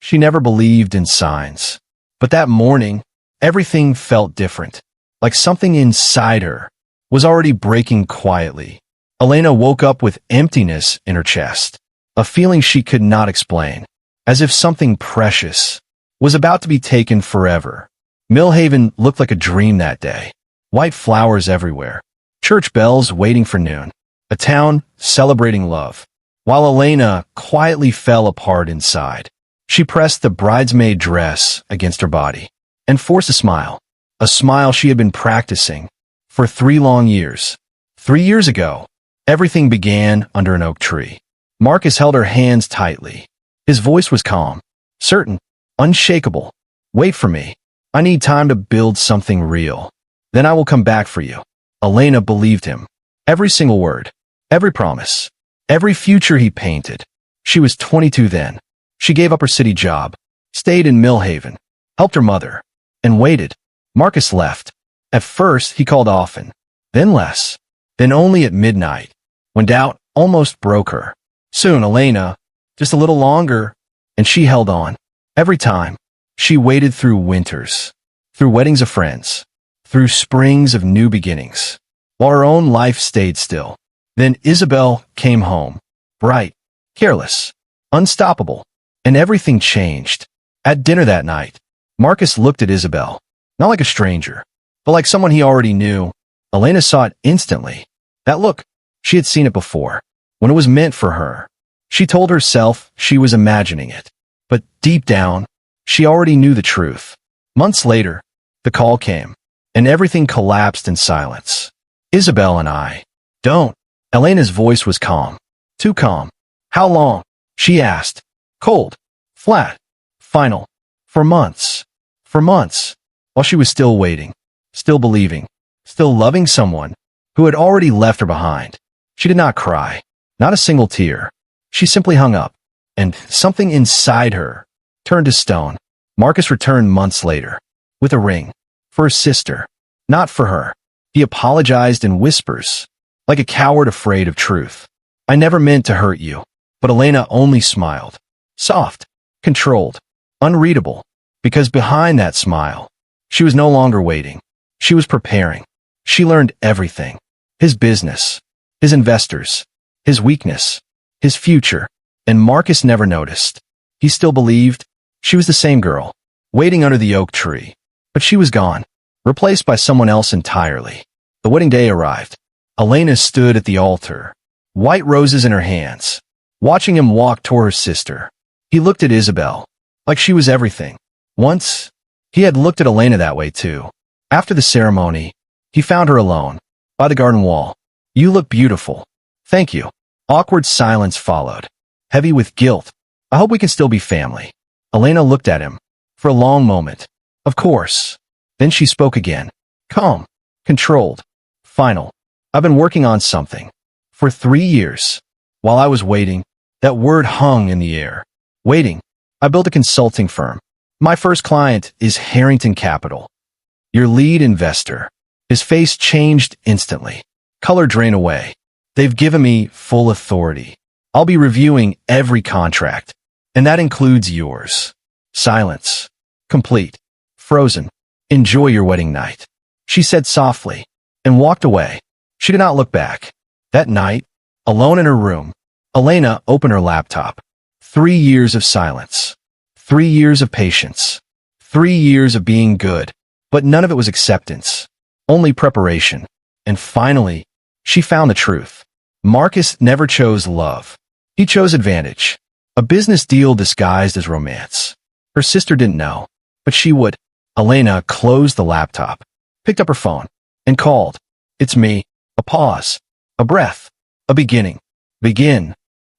She never believed in signs. But that morning, everything felt different, like something inside her was already breaking quietly. Elena woke up with emptiness in her chest, a feeling she could not explain, as if something precious was about to be taken forever. Millhaven looked like a dream that day. White flowers everywhere, church bells waiting for noon, a town celebrating love. While Elena quietly fell apart inside, she pressed the bridesmaid dress against her body and forced a smile she had been practicing for 3 long years. 3 years ago, everything began under an oak tree. Marcus held her hands tightly. His voice was calm, certain, unshakable. "Wait for me. I need time to build something real. Then I will come back for you." Elena believed him. Every single word, every promise, every future he painted. She was 22 then. She gave up her city job, stayed in Millhaven, helped her mother, and waited. Marcus left. At first, he called often, then less, then only at midnight, when doubt almost broke her. Soon, Elena, just a little longer, and she held on. Every time, she waited through winters, through weddings of friends, through springs of new beginnings, while her own life stayed still. Then Isabel came home, bright, careless, unstoppable, and everything changed. At dinner that night, Marcus looked at Isabel, not like a stranger, but like someone he already knew. Elena saw it instantly. That look, she had seen it before, when it was meant for her. She told herself she was imagining it, but deep down, she already knew the truth. Months later, the call came, and everything collapsed in silence. "Isabel and I don't." Elena's voice was calm, too calm. "How long?" she asked. Cold, flat, final. For months. For months. While she was still waiting, still believing, still loving someone who had already left her behind. She did not cry, not a single tear. She simply hung up, and something inside her turned to stone. Marcus returned months later, with a ring, for his sister, not for her. He apologized in whispers, like a coward afraid of truth. "I never meant to hurt you." But Elena only smiled, soft, controlled, unreadable, because behind that smile, she was no longer waiting. She was preparing. She learned everything. His business, his investors, his weakness, his future, and Marcus never noticed. He still believed she was the same girl, waiting under the oak tree. But she was gone, replaced by someone else entirely. The wedding day arrived. Elena stood at the altar, white roses in her hands, watching him walk toward her sister. He looked at Isabel, like she was everything. Once, he had looked at Elena that way too. After the ceremony, he found her alone, by the garden wall. "You look beautiful." "Thank you." Awkward silence followed, heavy with guilt. "I hope we can still be family." Elena looked at him, for a long moment. "Of course." Then she spoke again. Calm, controlled, final. "I've been working on something. For 3 years. While I was waiting," that word hung in the air. "Waiting. I built a consulting firm. My first client is Harrington Capital. Your lead investor." His face changed instantly. Color drained away. "They've given me full authority. I'll be reviewing every contract, and that includes yours." Silence. Complete. Frozen. "Enjoy your wedding night," she said softly, and walked away. She did not look back. That night, alone in her room, Elena opened her laptop. 3 years of silence. 3 years of patience. 3 years of being good. But none of it was acceptance. Only preparation. And finally, she found the truth. Marcus never chose love. He chose advantage. A business deal disguised as romance. Her sister didn't know, but she would. Elena closed the laptop, picked up her phone, and called. "It's me." A pause. A breath. A beginning. Begin.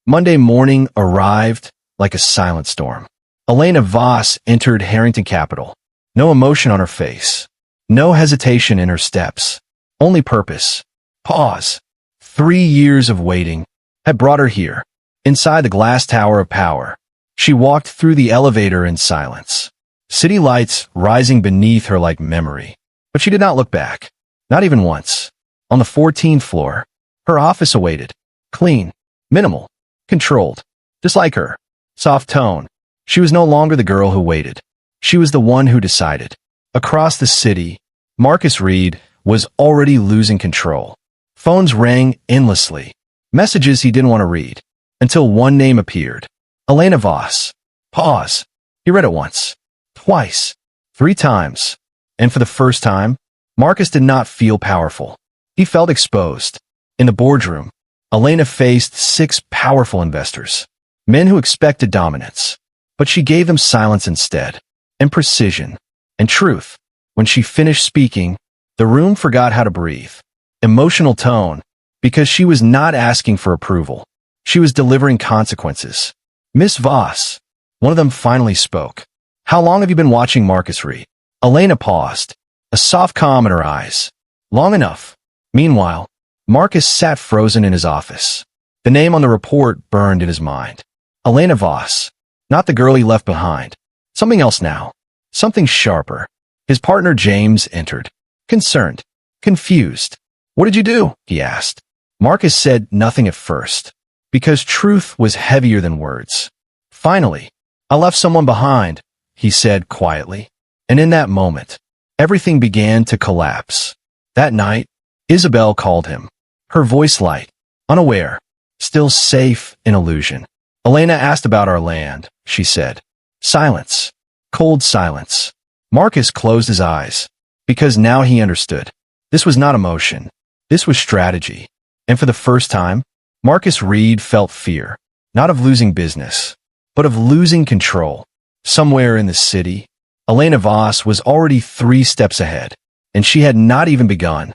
Monday morning arrived like a silent storm. Elena Voss entered Harrington Capital. No emotion on her face. No hesitation in her steps. Only purpose. Pause. 3 years of waiting had brought her here, inside the glass tower of power. She walked through the elevator in silence. City lights rising beneath her like memory. But she did not look back. Not even once. On the 14th floor, her office awaited. Clean. Minimal. Controlled. Just like her. Soft tone. She was no longer the girl who waited. She was the one who decided. Across the city, Marcus Reed was already losing control. Phones rang endlessly. Messages he didn't want to read. Until one name appeared. Elena Voss. Pause. He read it once. Twice. 3 times. And for the first time, Marcus did not feel powerful. He felt exposed. In the boardroom, Elena faced 6 powerful investors. Men who expected dominance. But she gave them silence instead. And precision. And truth. When she finished speaking, the room forgot how to breathe. Emotional tone. Because she was not asking for approval. She was delivering consequences. Miss Voss. One of them finally spoke. How long have you been watching Marcus Reed? Elena paused. A soft calm in her eyes. Long enough. Meanwhile, Marcus sat frozen in his office. The name on the report burned in his mind. Elena Voss. Not the girl he left behind. Something else now. Something sharper. His partner James entered. Concerned. Confused. What did you do? He asked. Marcus said nothing at first. Because truth was heavier than words. Finally, I left someone behind, he said quietly. And in that moment, everything began to collapse. That night, Isabel called him. Her voice light, unaware, still safe in illusion. Elena asked about our land, she said. Silence. Cold silence. Marcus closed his eyes. Because now he understood. This was not emotion. This was strategy. And for the first time, Marcus Reed felt fear. Not of losing business, but of losing control. Somewhere in the city, Elena Voss was already 3 steps ahead. And she had not even begun.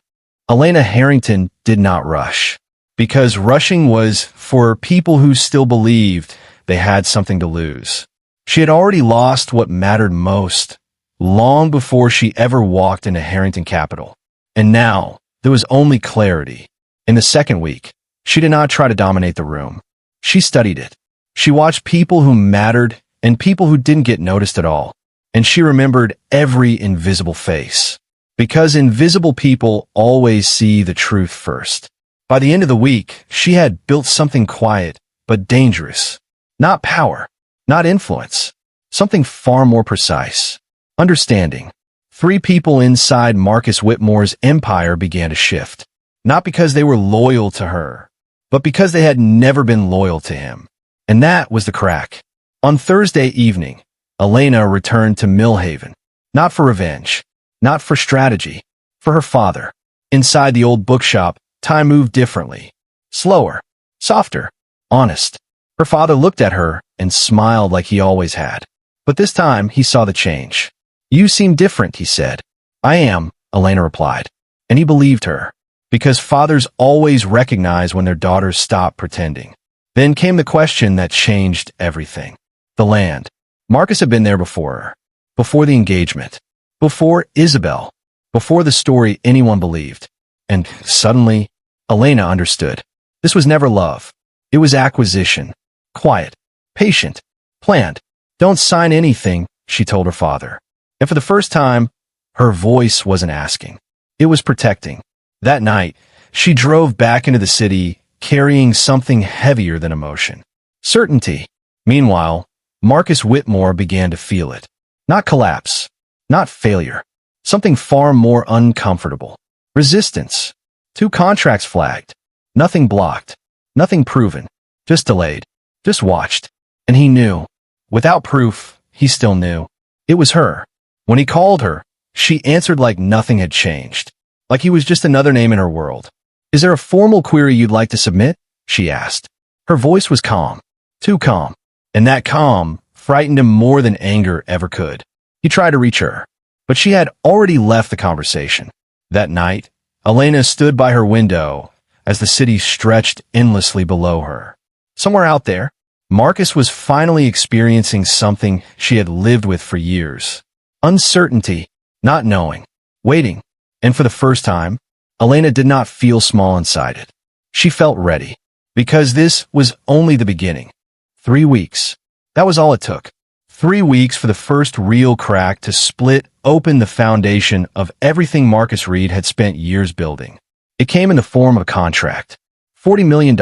Elena Harrington did not rush. Because rushing was for people who still believed they had something to lose. She had already lost what mattered most, long before she ever walked into Harrington Capital. And now, there was only clarity. In the second week, she did not try to dominate the room. She studied it. She watched people who mattered and people who didn't get noticed at all. And she remembered every invisible face. Because invisible people always see the truth first. By the end of the week, she had built something quiet, but dangerous. Not power, not influence. Something far more precise. Understanding. 3 people inside Marcus Whitmore's empire began to shift. Not because they were loyal to her, but because they had never been loyal to him. And that was the crack. On Thursday evening, Elena returned to Millhaven. Not for revenge. Not for strategy. For her father. Inside the old bookshop, time moved differently. Slower. Softer. Honest. Her father looked at her and smiled like he always had. But this time, he saw the change. You seem different, he said. I am, Elena replied. And he believed her. Because fathers always recognize when their daughters stop pretending. Then came the question that changed everything. The land. Marcus had been there before her. Before the engagement. Before Isabel. Before the story anyone believed. And suddenly, Elena understood. This was never love. It was acquisition. Quiet. Patient. Planned. Don't sign anything, she told her father. And for the first time, her voice wasn't asking. It was protecting. That night, she drove back into the city, carrying something heavier than emotion. Certainty. Meanwhile, Marcus Whitmore began to feel it. Not collapse. Not failure. Something far more uncomfortable. Resistance. 2 contracts flagged. Nothing blocked. Nothing proven. Just delayed. Just watched. And he knew. Without proof, he still knew. It was her. When he called her, she answered like nothing had changed. Like he was just another name in her world. Is there a formal query you'd like to submit? She asked. Her voice was calm. Too calm. And that calm frightened him more than anger ever could. He tried to reach her. But she had already left the conversation. That night, Elena stood by her window as the city stretched endlessly below her. Somewhere out there, Marcus was finally experiencing something she had lived with for years. Uncertainty, not knowing, waiting. And for the first time, Elena did not feel small inside it. She felt ready. Because this was only the beginning. 3 weeks. That was all it took. 3 weeks for the first real crack to split open the foundation of everything Marcus Reed had spent years building. It came in the form of a contract. $40 million.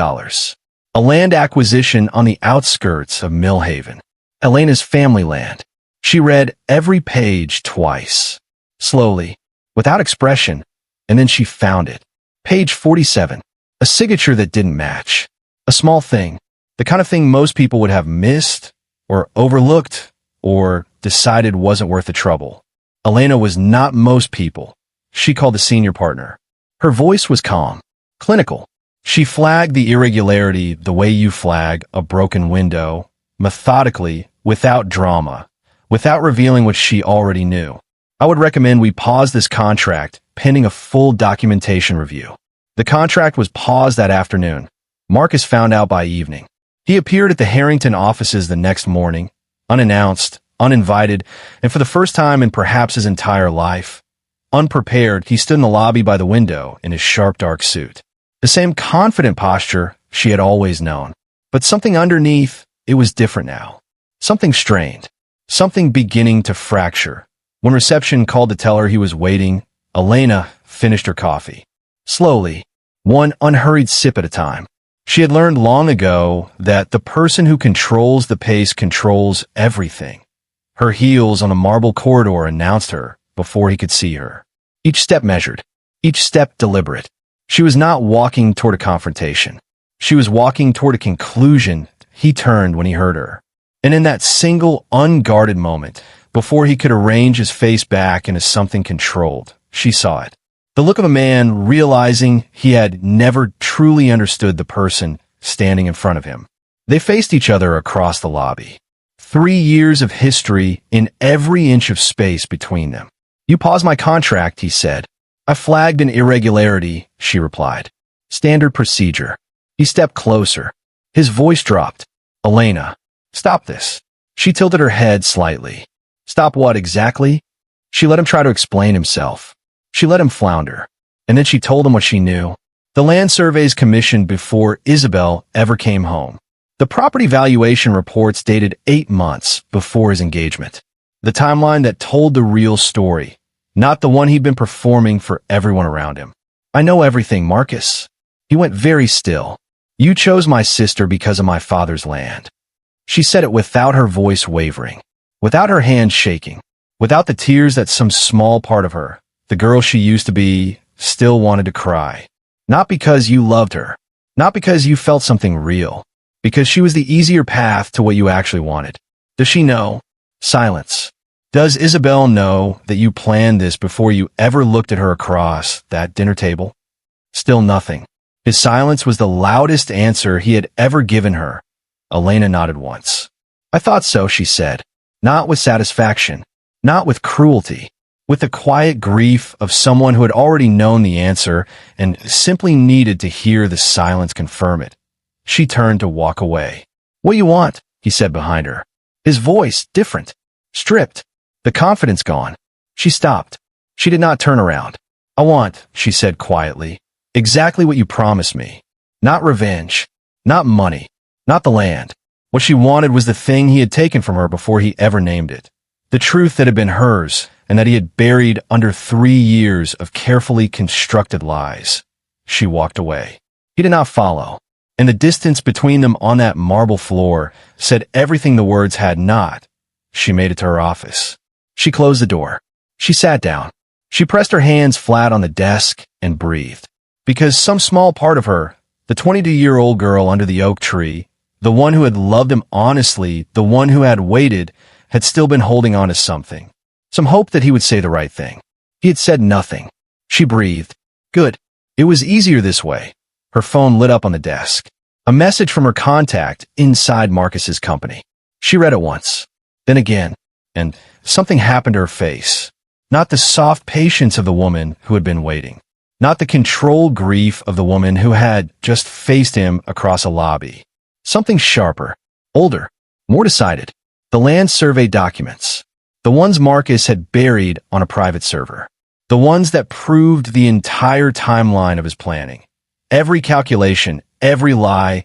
A land acquisition on the outskirts of Millhaven. Elena's family land. She read every page twice. Slowly, without expression, and then she found it. Page 47. A signature that didn't match. A small thing. The kind of thing most people would have missed, or overlooked, or decided wasn't worth the trouble. Elena was not most people. She called the senior partner. Her voice was calm, clinical. She flagged the irregularity the way you flag a broken window, methodically, without drama, without revealing what she already knew. I would recommend we pause this contract pending a full documentation review. The contract was paused that afternoon. Marcus found out by evening. He appeared at the Harrington offices the next morning, unannounced, uninvited, and for the first time in perhaps his entire life. Unprepared, he stood in the lobby by the window in his sharp dark suit. The same confident posture she had always known. But something underneath, it was different now. Something strained. Something beginning to fracture. When reception called to tell her he was waiting, Elena finished her coffee. Slowly, one unhurried sip at a time. She had learned long ago that the person who controls the pace controls everything. Her heels on a marble corridor announced her before he could see her. Each step measured, each step deliberate. She was not walking toward a confrontation. She was walking toward a conclusion. He turned when he heard her. And in that single, unguarded moment, before he could arrange his face back into something controlled, she saw it. The look of a man realizing he had never truly understood the person standing in front of him. They faced each other across the lobby. 3 years of history in every inch of space between them. You paused my contract, he said. I flagged an irregularity, she replied. Standard procedure. He stepped closer. His voice dropped. Elena, stop this. She tilted her head slightly. Stop what exactly? She let him try to explain himself. She let him flounder. And then she told him what she knew. The land surveys commissioned before Isabel ever came home. The property valuation reports dated 8 months before his engagement. The timeline that told the real story, not the one he'd been performing for everyone around him. I know everything, Marcus. He went very still. You chose my sister because of my father's land. She said it without her voice wavering, without her hand shaking, without the tears that some small part of her, the girl she used to be, still wanted to cry. Not because you loved her, not because you felt something real, because she was the easier path to what you actually wanted. Does she know? Silence. Does Isabel know that you planned this before you ever looked at her across that dinner table? Still nothing. His silence was the loudest answer he had ever given her. Elena nodded once. I thought so, she said. Not with satisfaction, not with cruelty, with the quiet grief of someone who had already known the answer and simply needed to hear the silence confirm it. She turned to walk away. What you want? He said behind her. His voice different, stripped, the confidence gone. She stopped. She did not turn around. I want, she said quietly, exactly what you promised me. Not revenge, not money, not the land. What she wanted was the thing he had taken from her before he ever named it. The truth that had been hers and that he had buried under 3 years of carefully constructed lies. She walked away. He did not follow. And the distance between them on that marble floor said everything the words had not. She made it to her office. She closed the door. She sat down. She pressed her hands flat on the desk and breathed. Because some small part of her, the 22-year-old girl under the oak tree, the one who had loved him honestly, the one who had waited, had still been holding on to something. Some hope that he would say the right thing. He had said nothing. She breathed. Good. It was easier this way. Her phone lit up on the desk. A message from her contact inside Marcus's company. She read it once, then again, and something happened to her face. Not the soft patience of the woman who had been waiting. Not the controlled grief of the woman who had just faced him across a lobby. Something sharper, older, more decided. The land survey documents. The ones Marcus had buried on a private server. The ones that proved the entire timeline of his planning. Every calculation, every lie,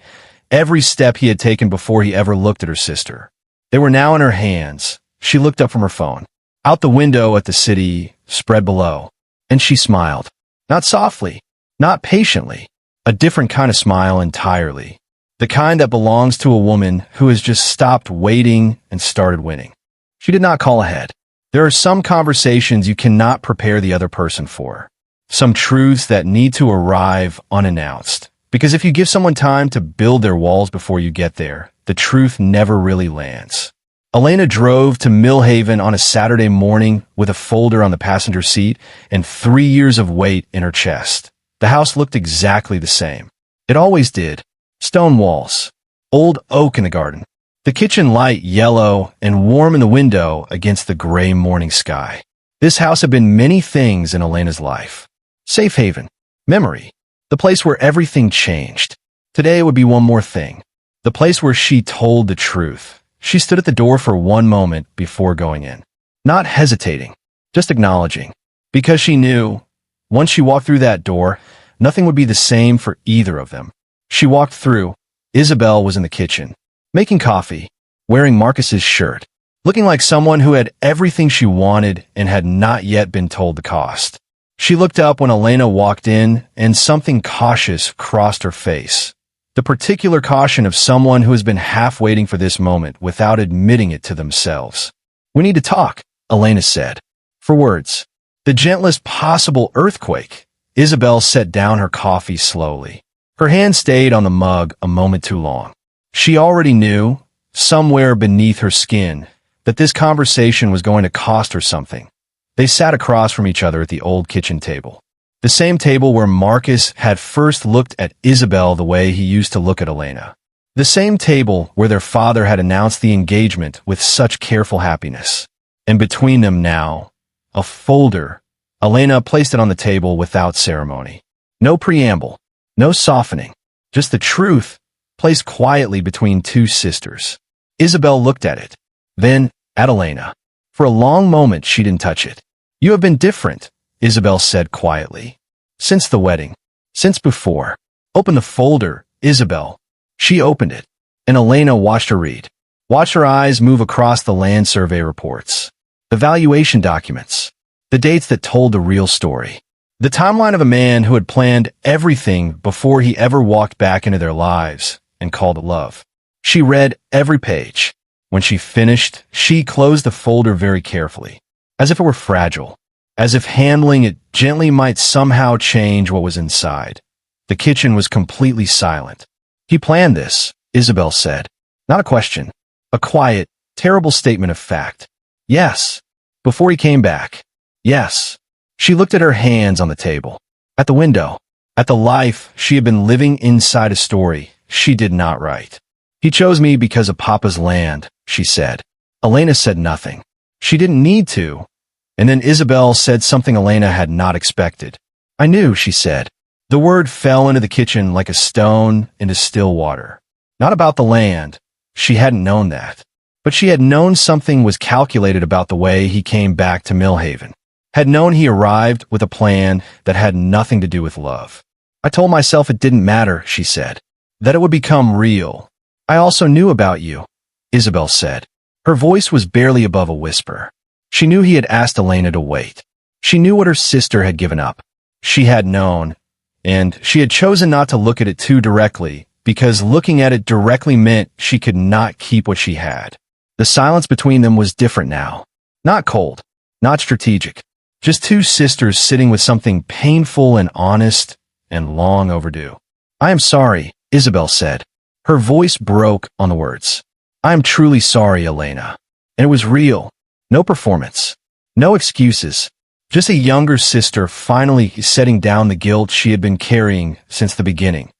every step he had taken before he ever looked at her sister. They were now in her hands. She looked up from her phone, out the window at the city spread below, and she smiled. Not softly, not patiently, a different kind of smile entirely. the kind that belongs to a woman who has just stopped waiting and started winning. She did not call ahead. There are some conversations you cannot prepare the other person for. Some truths that need to arrive unannounced. Because if you give someone time to build their walls before you get there, the truth never really lands. Elena drove to Millhaven on a Saturday morning with a folder on the passenger seat and 3 years of weight in her chest. The house looked exactly the same. It always did. Stone walls. Old oak in the garden. The kitchen light yellow and warm in the window against the gray morning sky. This house had been many things in Elena's life. Safe haven. Memory. The place where everything changed. Today it would be one more thing. The place where she told the truth. She stood at the door for one moment before going in. Not hesitating, just acknowledging. Because she knew, once she walked through that door, nothing would be the same for either of them. She walked through. Isabel was in the kitchen, making coffee, wearing Marcus's shirt, looking like someone who had everything she wanted and had not yet been told the cost. She looked up when Elena walked in, and something cautious crossed her face. The particular caution of someone who has been half waiting for this moment without admitting it to themselves. "We need to talk," Elena said. For words. The gentlest possible earthquake. Isabel set down her coffee slowly. Her hand stayed on the mug a moment too long. She already knew, somewhere beneath her skin, that this conversation was going to cost her something. They sat across from each other at the old kitchen table. The same table where Marcus had first looked at Isabel the way he used to look at Elena. The same table where their father had announced the engagement with such careful happiness. And between them now, a folder. Elena placed it on the table without ceremony. No preamble, no softening, just the truth, placed quietly between two sisters. Isabel looked at it, then at Elena. For a long moment she didn't touch it. "You have been different," Isabel said quietly. "Since the wedding. Since before." "Open the folder, Isabel." She opened it, and Elena watched her read. Watched her eyes move across the land survey reports. The valuation documents. The dates that told the real story. The timeline of a man who had planned everything before he ever walked back into their lives and called it love. She read every page. When she finished, she closed the folder very carefully, as if it were fragile, as if handling it gently might somehow change what was inside. The kitchen was completely silent. "He planned this," Isabel said. Not a question. A quiet, terrible statement of fact. "Yes." Before he came back. "Yes." She looked at her hands on the table, at the window, at the life she had been living inside a story she did not write. "He chose me because of Papa's land," she said. Elena said nothing. She didn't need to. And then Isabel said something Elena had not expected. "I knew," she said. The word fell into the kitchen like a stone into still water. Not about the land. She hadn't known that. But she had known something was calculated about the way he came back to Millhaven. Had known he arrived with a plan that had nothing to do with love. "I told myself it didn't matter," she said. "That it would become real. I also knew about you," Isabel said. Her voice was barely above a whisper. She knew he had asked Elena to wait. She knew what her sister had given up. She had known, and she had chosen not to look at it too directly, because looking at it directly meant she could not keep what she had. The silence between them was different now. Not cold, not strategic. Just two sisters sitting with something painful and honest and long overdue. "I am sorry," Isabel said. Her voice broke on the words. "I am truly sorry, Elena." And it was real. No performance. No excuses. Just a younger sister finally setting down the guilt she had been carrying since the beginning.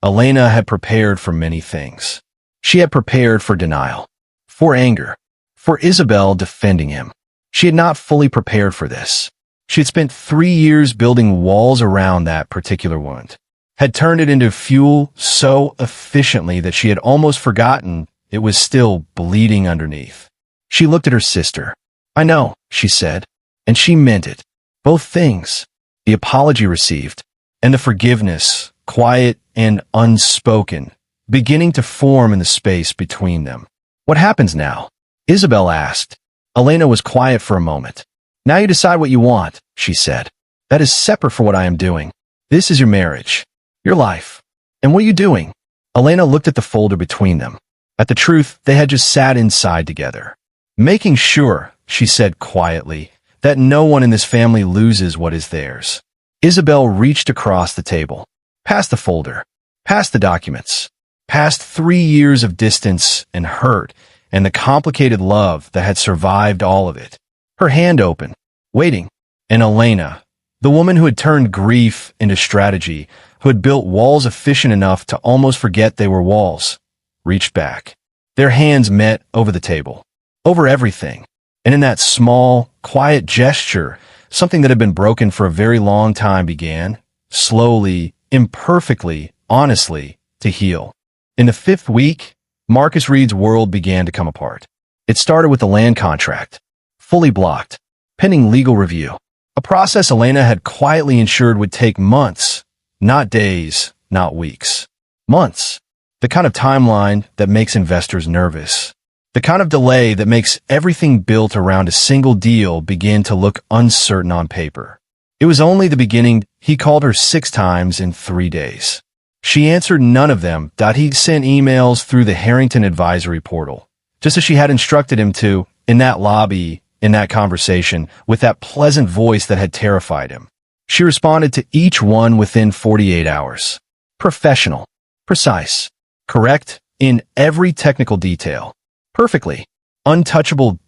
Elena had prepared for many things. She had prepared for denial. For anger. For Isabel defending him. She had not fully prepared for this. She had spent 3 years building walls around that particular wound. Had turned it into fuel so efficiently that she had almost forgotten it was still bleeding underneath. She looked at her sister. "I know," she said, and she meant it. Both things. The apology received, and the forgiveness, quiet and unspoken, beginning to form in the space between them. "What happens now?" Isabel asked. Elena was quiet for a moment. "Now you decide what you want," she said. "That is separate from what I am doing. This is your marriage. Your life. And what are you doing?" Elena looked at the folder between them. At the truth, they had just sat inside together. Making sure, she said quietly, that no one in this family loses what is theirs. Isabel reached across the table, past the folder, past the documents, past 3 years of distance and hurt and the complicated love that had survived all of it. Her hand open, waiting, and Elena, the woman who had turned grief into strategy, who had built walls efficient enough to almost forget they were walls, reached back. Their hands met over the table, over everything, and in that small, quiet gesture, something that had been broken for a very long time began, slowly, imperfectly, honestly, to heal. In the 5th week, Marcus Reed's world began to come apart. It started with the land contract, fully blocked, pending legal review. A process Elena had quietly ensured would take months, not days, not weeks. Months. The kind of timeline that makes investors nervous. The kind of delay that makes everything built around a single deal begin to look uncertain on paper. It was only the beginning. He called her 6 times in 3 days. She answered none of them. He sent emails through the Harrington advisory portal, just as she had instructed him to, in that lobby, in that conversation, with that pleasant voice that had terrified him. She responded to each one within 48 hours. Professional, precise, correct in every technical detail. Perfectly. Untouchable.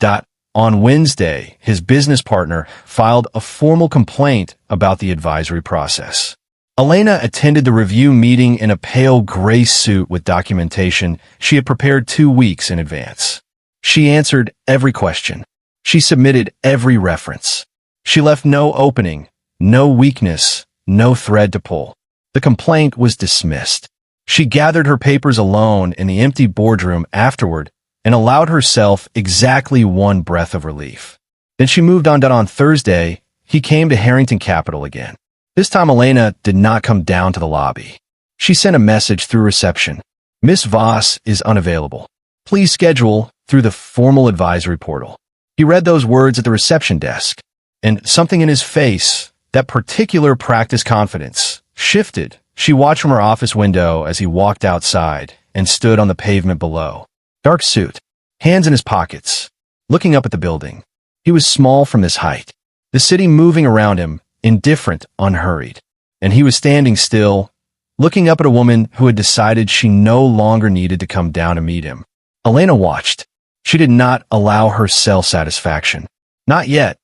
On Wednesday, his business partner filed a formal complaint about the advisory process. Elena attended the review meeting in a pale gray suit with documentation she had prepared 2 weeks in advance. She answered every question. She submitted every reference. She left no opening, no weakness, no thread to pull. The complaint was dismissed. She gathered her papers alone in the empty boardroom afterward and allowed herself exactly 1 breath of relief. Then she moved on. On Thursday, he came to Harrington Capital again. This time Elena did not come down to the lobby. She sent a message through reception. Miss Voss is unavailable. Please schedule through the formal advisory portal. He read those words at the reception desk, and something in his face, that particular practice confidence, shifted. She watched from her office window as he walked outside and stood on the pavement below. Dark suit, hands in his pockets, looking up at the building. He was small from this height. The city moving around him, indifferent, unhurried. And he was standing still, looking up at a woman who had decided she no longer needed to come down to meet him. Elena watched. She did not allow her self-satisfaction. Not yet.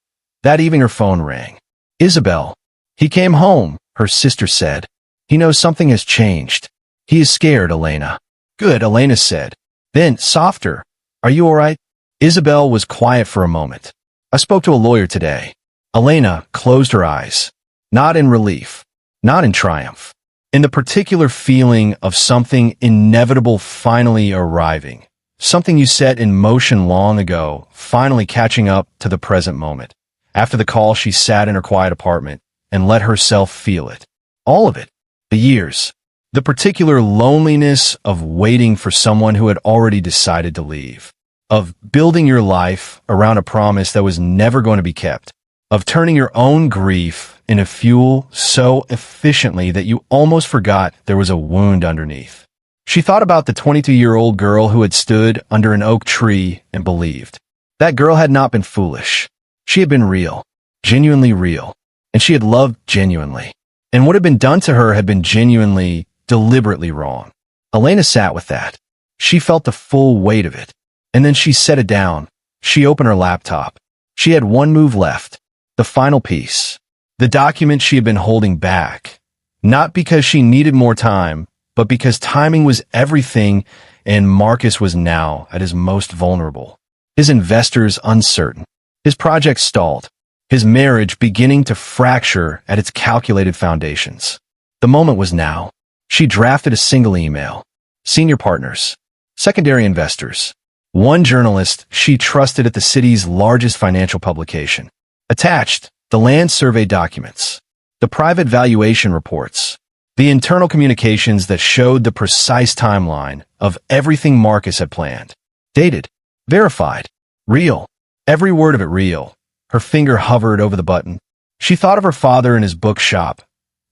That evening her phone rang. Isabel. He came home, her sister said. He knows something has changed. He is scared, Elena. Good, Elena said. Then, softer. Are you all right? Isabel was quiet for a moment. I spoke to a lawyer today. Elena closed her eyes. Not in relief. Not in triumph. In the particular feeling of something inevitable finally arriving. Something you set in motion long ago, finally catching up to the present moment. After the call, she sat in her quiet apartment and let herself feel it. All of it. The years. The particular loneliness of waiting for someone who had already decided to leave. Of building your life around a promise that was never going to be kept. Of turning your own grief into fuel so efficiently that you almost forgot there was a wound underneath. She thought about the 22-year-old girl who had stood under an oak tree and believed. That girl had not been foolish. She had been real, genuinely real, and she had loved genuinely. And what had been done to her had been genuinely, deliberately wrong. Elena sat with that. She felt the full weight of it. And then she set it down. She opened her laptop. She had one move left. The final piece. The document she had been holding back. Not because she needed more time, but because timing was everything and Marcus was now at his most vulnerable. His investors uncertain. His project stalled. His marriage beginning to fracture at its calculated foundations. The moment was now. She drafted a single email. Senior partners. Secondary investors. One journalist she trusted at the city's largest financial publication. Attached, the land survey documents, the private valuation reports, the internal communications that showed the precise timeline of everything Marcus had planned. Dated, verified, real, every word of it real. Her finger hovered over the button. She thought of her father in his bookshop,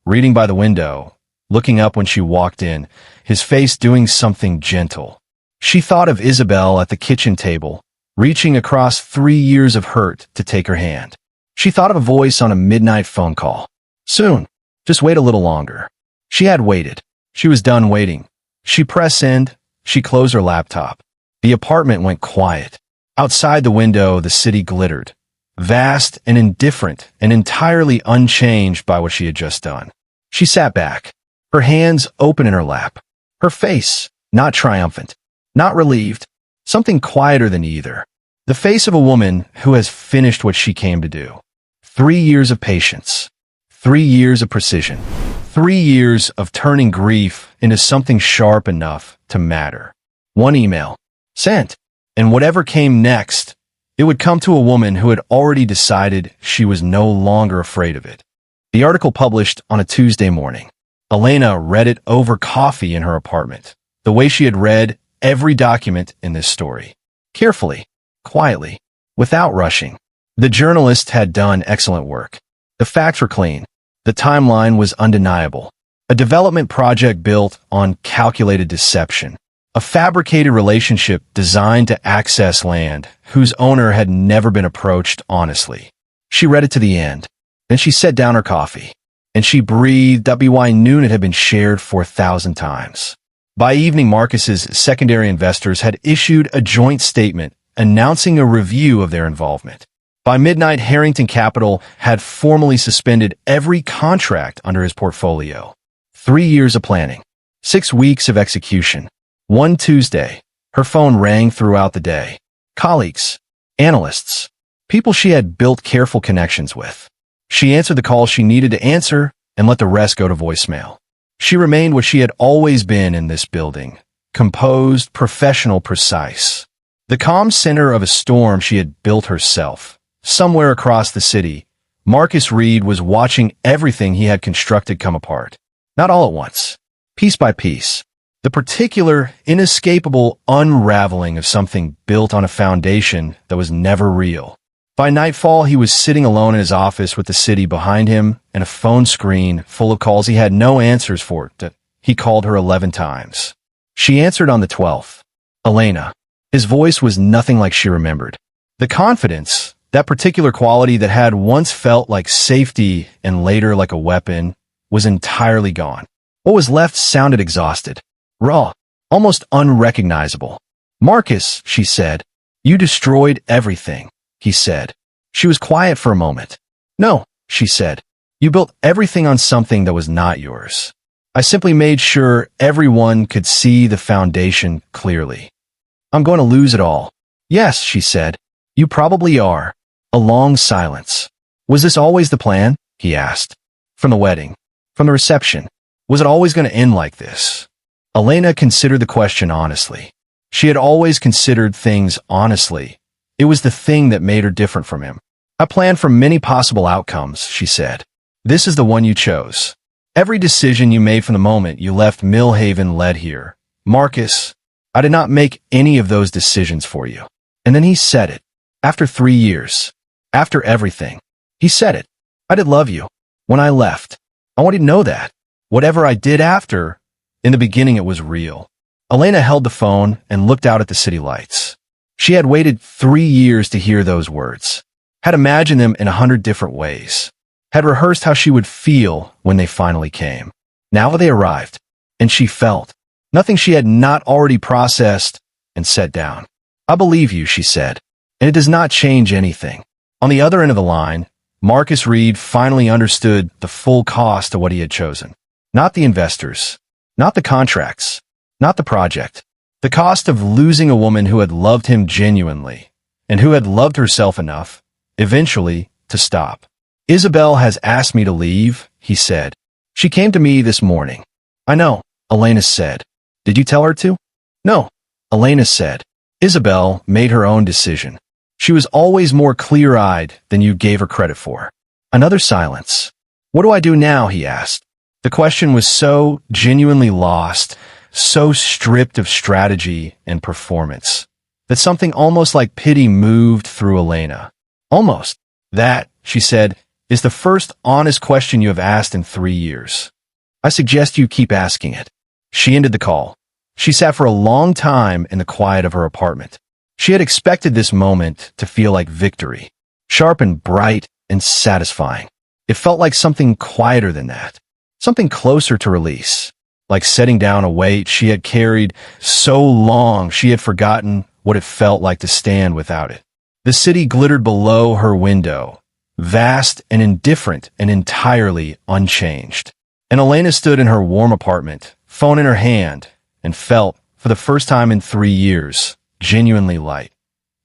reading by the window, looking up when she walked in, his face doing something gentle. She thought of Isabel at the kitchen table, reaching across 3 years of hurt to take her hand. She thought of a voice on a midnight phone call. Soon. Just wait a little longer. She had waited. She was done waiting. She pressed send. She closed her laptop. The apartment went quiet. Outside the window, the city glittered, vast and indifferent and entirely unchanged by what she had just done. She sat back, her hands open in her lap, her face not triumphant, not relieved, something quieter than either. The face of a woman who has finished what she came to do. 3 years of patience, 3 years of precision, 3 years of turning grief into something sharp enough to matter. One email, sent, and whatever came next, it would come to a woman who had already decided she was no longer afraid of it. The article published on a Tuesday morning. Elena read it over coffee in her apartment, the way she had read every document in this story. Carefully, quietly, without rushing. The journalist had done excellent work. The facts were clean. The timeline was undeniable. A development project built on calculated deception. A fabricated relationship designed to access land whose owner had never been approached honestly. She read it to the end. Then she set down her coffee. And she breathed why noon it had been shared 4,000 times. By evening, Marcus's secondary investors had issued a joint statement announcing a review of their involvement. By midnight, Harrington Capital had formally suspended every contract under his portfolio. 3 years of planning. 6 weeks of execution. One Tuesday, her phone rang throughout the day. Colleagues, analysts, people she had built careful connections with. She answered the call she needed to answer and let the rest go to voicemail. She remained what she had always been in this building, composed, professional, precise. The calm center of a storm she had built herself. Somewhere across the city, Marcus Reed was watching everything he had constructed come apart. Not all at once, piece by piece. The particular, inescapable unraveling of something built on a foundation that was never real. By nightfall, he was sitting alone in his office with the city behind him and a phone screen full of calls he had no answers for. He called her 11 times. She answered on the 12th. Elena. His voice was nothing like she remembered. The confidence, that particular quality that had once felt like safety and later like a weapon, was entirely gone. What was left sounded exhausted. Raw, almost unrecognizable. Marcus, she said, you destroyed everything, he said. She was quiet for a moment. No, she said, you built everything on something that was not yours. I simply made sure everyone could see the foundation clearly. I'm going to lose it all. Yes, she said, you probably are. A long silence. Was this always the plan? He asked. From the wedding, from the reception. Was it always going to end like this? Elena considered the question honestly. She had always considered things honestly. It was the thing that made her different from him. I planned for many possible outcomes, she said. This is the one you chose. Every decision you made from the moment you left Millhaven led here. Marcus, I did not make any of those decisions for you. And then he said it. After 3 years. After everything. He said it. I did love you. When I left. I want you to know that. Whatever I did after, in the beginning it was real. Elena held the phone and looked out at the city lights. She had waited 3 years to hear those words. Had imagined them in 100 different ways. Had rehearsed how she would feel when they finally came. Now they arrived. And she felt. Nothing she had not already processed and set down. I believe you, she said. And it does not change anything. On the other end of the line, Marcus Reed finally understood the full cost of what he had chosen. Not the investors. Not the contracts. Not the project. The cost of losing a woman who had loved him genuinely, and who had loved herself enough, eventually, to stop. Isabel has asked me to leave, he said. She came to me this morning. I know, Elena said. Did you tell her to? No, Elena said. Isabel made her own decision. She was always more clear-eyed than you gave her credit for. Another silence. What do I do now, he asked. The question was so genuinely lost, so stripped of strategy and performance, that something almost like pity moved through Elena. Almost. That, she said, is the first honest question you have asked in 3 years. I suggest you keep asking it." She ended the call. She sat for a long time in the quiet of her apartment. She had expected this moment to feel like victory, sharp and bright and satisfying. It felt like something quieter than that, something closer to release, like setting down a weight she had carried so long she had forgotten what it felt like to stand without it. The city glittered below her window, vast and indifferent and entirely unchanged. And Elena stood in her warm apartment, phone in her hand, and felt, for the first time in 3 years, genuinely light.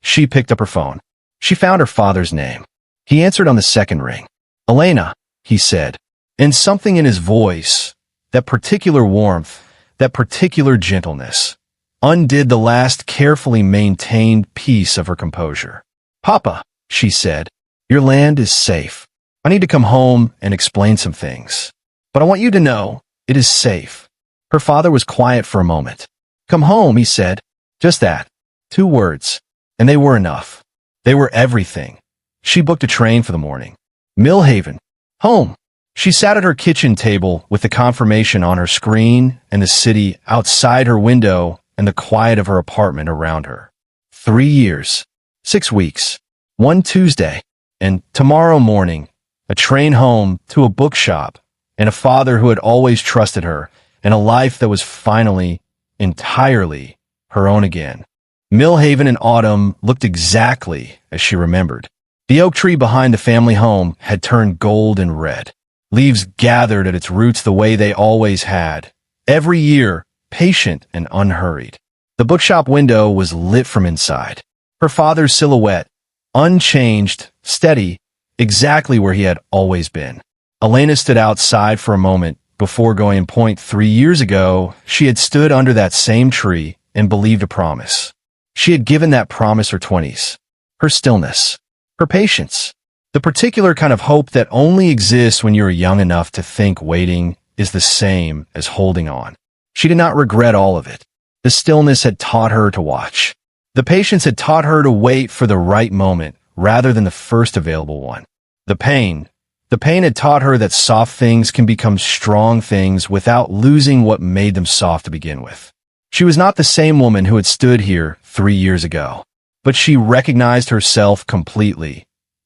She picked up her phone. She found her father's name. He answered on the second ring. "Elena," he said, and something in his voice, that particular warmth, that particular gentleness, undid the last carefully maintained piece of her composure. "Papa," she said, "your land is safe. I need to come home and explain some things. But I want you to know, it is safe." Her father was quiet for a moment. "Come home," he said. Just that. 2 words. And they were enough. They were everything. She booked a train for the morning. Millhaven. Home. She sat at her kitchen table with the confirmation on her screen and the city outside her window and the quiet of her apartment around her. 3 years. 6 weeks. 1 Tuesday. And tomorrow morning, a train home to a bookshop and a father who had always trusted her and a life that was finally, entirely, her own again. Millhaven in autumn looked exactly as she remembered. The oak tree behind the family home had turned gold and red. Leaves gathered at its roots the way they always had. Every year, patient and unhurried. The bookshop window was lit from inside. Her father's silhouette, unchanged, steady, exactly where he had always been. Elena stood outside for a moment before going point. 3 years ago, she had stood under that same tree and believed a promise. She had given that promise her 20s. Her stillness. Her patience. The particular kind of hope that only exists when you're young enough to think waiting is the same as holding on. She did not regret all of it. The stillness had taught her to watch. The patience had taught her to wait for the right moment rather than the first available one. The pain had taught her that soft things can become strong things without losing what made them soft to begin with. She was not the same woman who had stood here 3 years ago, but she recognized herself completely.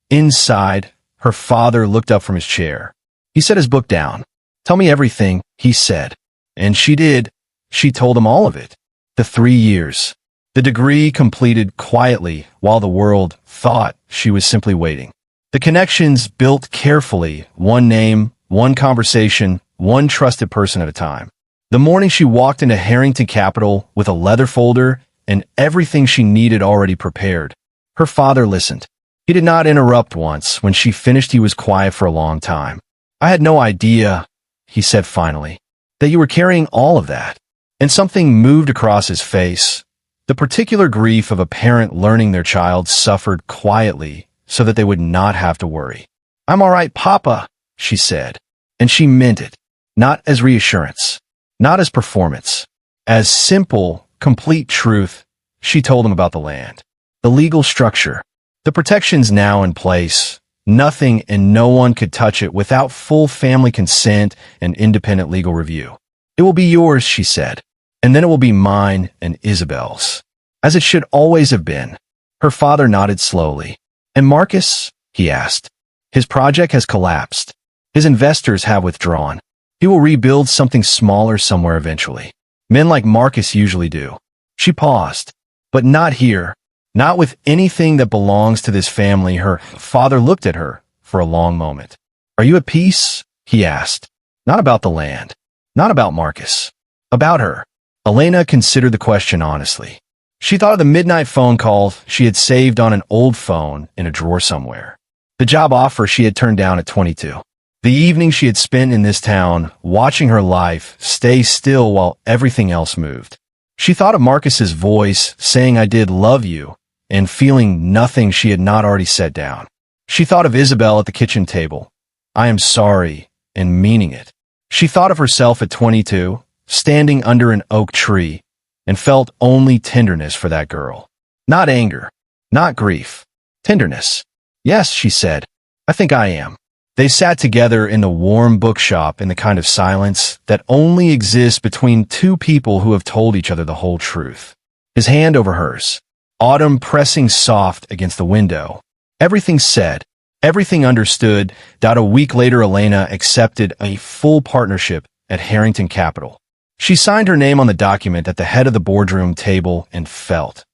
Inside, her father looked up from his chair. He set his book down. "Tell me everything," he said. And she did. She told him all of it. The 3 years. The degree completed quietly while the world thought she was simply waiting. The connections built carefully, one name, one conversation, one trusted person at a time. The morning she walked into Harrington Capital with a leather folder and everything she needed already prepared, her father listened. He did not interrupt once. When she finished, he was quiet for a long time. "I had no idea," he said finally, "that you were carrying all of that." And something moved across his face. The particular grief of a parent learning their child suffered quietly so that they would not have to worry. "I'm all right, Papa," she said. And she meant it, not as reassurance, not as performance, as simple, complete truth. She told him about the land, the legal structure, the protections now in place. Nothing and no one could touch it without full family consent and independent legal review. "It will be yours," she said, "and then it will be mine and Isabel's, as it should always have been." Her father nodded slowly. "And Marcus?" he asked. "His project has collapsed. His investors have withdrawn. He will rebuild something smaller somewhere eventually. Men like Marcus usually do." She paused. "But not here. Not with anything that belongs to this family." Her father looked at her for a long moment. "Are you at peace?" he asked. "Not about the land. Not about Marcus. About her." Elena considered the question honestly. She thought of the midnight phone call she had saved on an old phone in a drawer somewhere. The job offer she had turned down at 22. The evening she had spent in this town, watching her life stay still while everything else moved. She thought of Marcus's voice saying, "I did love you," and feeling nothing she had not already set down. She thought of Isabel at the kitchen table. "I am sorry," and meaning it. She thought of herself at 22, standing under an oak tree, and felt only tenderness for that girl. Not anger, not grief, tenderness. "Yes," she said, "I think I am." They sat together in the warm bookshop in the kind of silence that only exists between two people who have told each other the whole truth. His hand over hers. Autumn pressing soft against the window. Everything said, everything understood, that a week later Elena accepted a full partnership at Harrington Capital. She signed her name on the document at the head of the boardroom table and felt.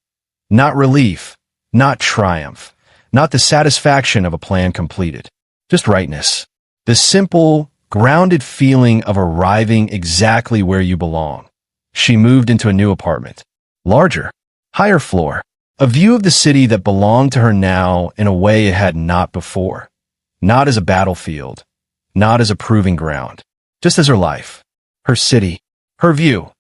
Not relief, not triumph, not the satisfaction of a plan completed. Just rightness. The simple, grounded feeling of arriving exactly where you belong. She moved into a new apartment. Larger, higher floor. A view of the city that belonged to her now in a way it had not before. Not as a battlefield. Not as a proving ground. Just as her life. Her city. Her view.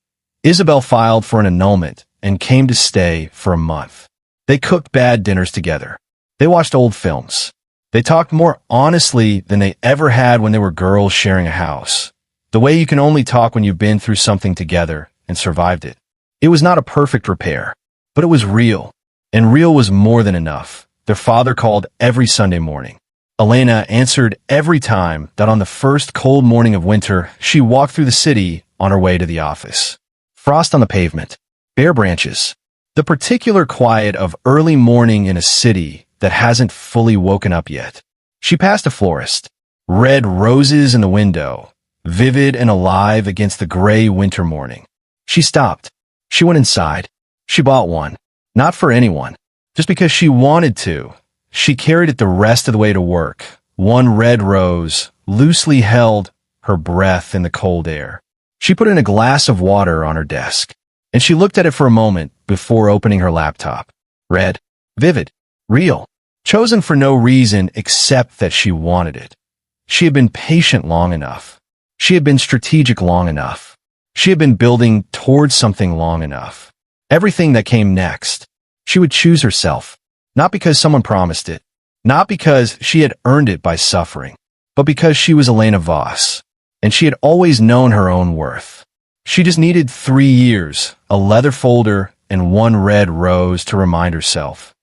Isabel filed for an annulment and came to stay for a month. They cooked bad dinners together. They watched old films. They talked more honestly than they ever had when they were girls sharing a house. The way you can only talk when you've been through something together and survived it. It was not a perfect repair, but it was real. And real was more than enough. Their father called every Sunday morning. Elena answered every time that on the first cold morning of winter, she walked through the city on her way to the office. Frost on the pavement. Bare branches. The particular quiet of early morning in a city that hasn't fully woken up yet. She passed a florist. Red roses in the window, vivid and alive against the gray winter morning. She stopped. She went inside. She bought one. Not for anyone. Just because she wanted to. She carried it the rest of the way to work. One red rose, loosely held, her breath in the cold air. She put in a glass of water on her desk, and she looked at it for a moment before opening her laptop. Red. Vivid. Real. Chosen for no reason except that she wanted it. She had been patient long enough. She had been strategic long enough. She had been building towards something long enough. Everything that came next, she would choose herself. Not because someone promised it. Not because she had earned it by suffering. But because she was Elena Voss. And she had always known her own worth. She just needed 3 years, a leather folder, and one red rose to remind herself.